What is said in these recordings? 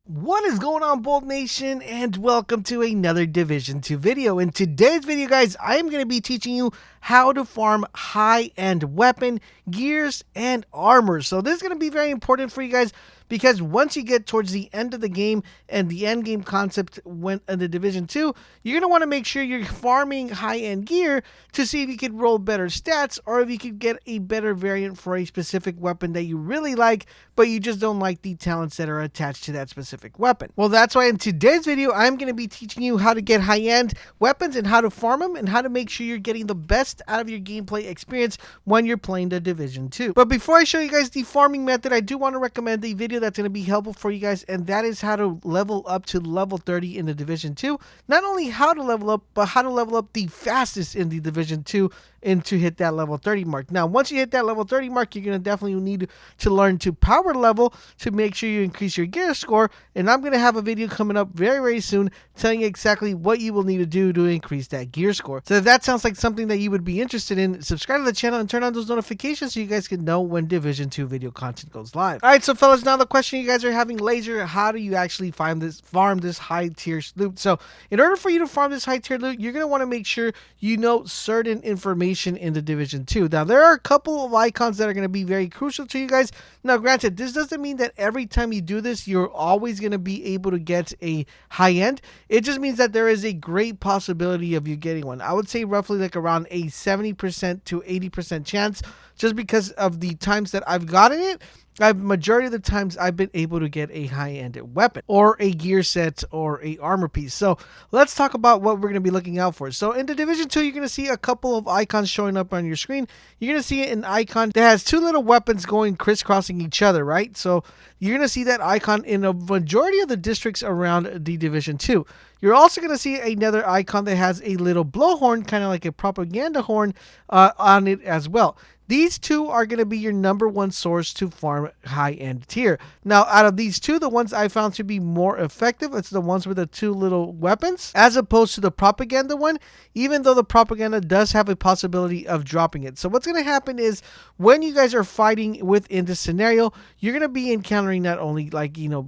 What is going on, Bolt Nation, and welcome to another Division 2 video. In today's video, guys, I am going to be teaching you how to farm high-end weapon, gears, and armor. So this is going to be very important for you guys because once you get towards the end of the game and the end game concept when in the Division 2, you're going to want to make sure you're farming high-end gear to see if you can roll better stats or if you could get a better variant for a specific weapon that you really like, but you just don't like the talents that are attached to that specific weapon. Well, that's why in today's video, I'm going to be teaching you how to get high-end weapons and how to farm them and how to make sure you're getting the best out of your gameplay experience when you're playing the Division 2. But before I show you guys the farming method, I do want to recommend a video that's going to be helpful for you guys, and that is how to level up to level 30 in the Division 2. Not only how to level up, but how to level up the fastest in the Division 2 and to hit that level 30 mark. Now, once you hit that level 30 mark, you're going to definitely need to learn to power level to make sure you increase your gear score, and I'm going to have a video coming up very soon telling you exactly what you will need to do to increase that gear score. So if that sounds like something that you would be interested in, subscribe to the channel and turn on those notifications so you guys can know when Division 2 video content goes live. Alright, so fellas, now the question you guys are having, Laser, how do you actually farm this high tier loot? So in order for you to farm this high tier loot, you're going to want to make sure you know certain information in the Division 2. Now, there are a couple of icons that are going to be very crucial to you guys. Now, granted, this doesn't mean that every time you do this, you're always going to be able to get a high end. It just means that there is a great possibility of you getting one. I would say roughly like around a 70% to 80% chance, just because of the times that I've gotten it. Majority of the times I've been able to get a high-end weapon or a gear set or a armor piece. So let's talk about what we're going to be looking out for. So in the Division 2, you're going to see a couple of icons showing up on your screen. You're going to see an icon that has two little weapons going crisscrossing each other, right? So you're going to see that icon in a majority of the districts around the Division 2. You're also going to see another icon that has a little blowhorn, kind of like a propaganda horn on it as well. These two are going to be your #1 source to farm high-end tier. Now, out of these two, the ones I found to be more effective, it's the ones with the two little weapons, as opposed to the propaganda one, even though the propaganda does have a possibility of dropping it. So what's going to happen is when you guys are fighting within this scenario, you're going to be encountering not only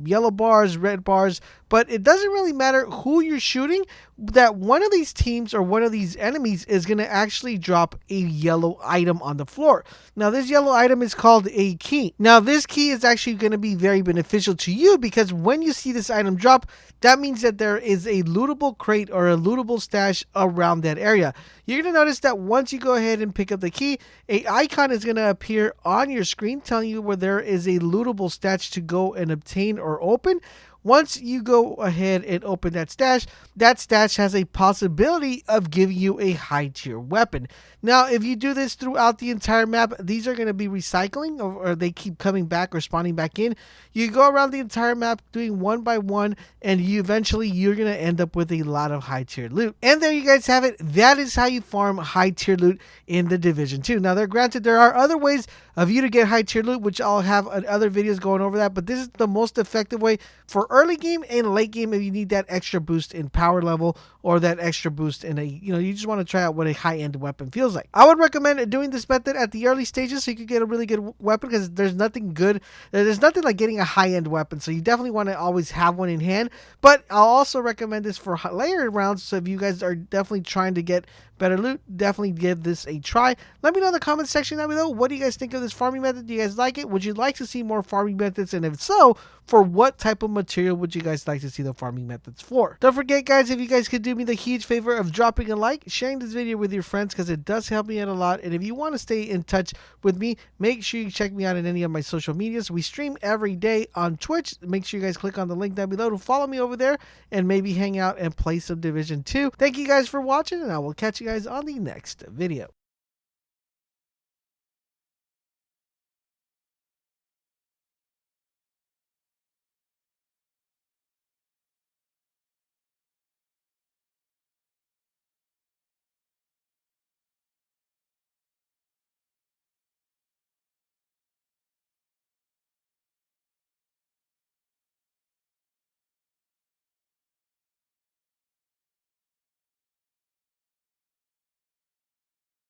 yellow bars, red bars, but it doesn't really matter who you're shooting, that one of these teams or one of these enemies is going to actually drop a yellow item on the floor. Now, this yellow item is called a key. Now, this key is actually going to be very beneficial to you because when you see this item drop, that means that there is a lootable crate or a lootable stash around that area. You're going to notice that once you go ahead and pick up the key, an icon is going to appear on your screen telling you where there is a lootable stash to go and obtain or open. Once you go ahead and open that stash has a possibility of giving you a high tier weapon. Now, if you do this throughout the entire map, these are going to be recycling or they keep coming back or spawning back in. You go around the entire map doing one by one, and you're going to end up with a lot of high tier loot. And there you guys have it. That is how you farm high tier loot in the Division 2. Now, granted, there are other ways of you to get high tier loot, which I'll have other videos going over that, but this is the most effective way for early game and late game if you need that extra boost in power level or that extra boost in you just want to try out what a high-end weapon feels like. I would recommend doing this method at the early stages so you can get a really good weapon, because there's nothing like getting a high-end weapon, so you definitely want to always have one in hand. But I'll also recommend this for layered rounds, so if you guys are definitely trying to get better loot, definitely give this a try. Let me know in the comment section down below, what do you guys think of this farming method? Do you guys like it? Would you like to see more farming methods? And if so, for what type of material would you guys like to see the farming methods for? Don't forget, guys, if you guys could do me the huge favor of dropping a like, sharing this video with your friends, because it does help me out a lot. And if you want to stay in touch with me, make sure you check me out on any of my social medias. We stream every day on Twitch. Make sure you guys click on the link down below to follow me over there and maybe hang out and play some Division 2. Thank you guys for watching, and I will catch you guys on the next video.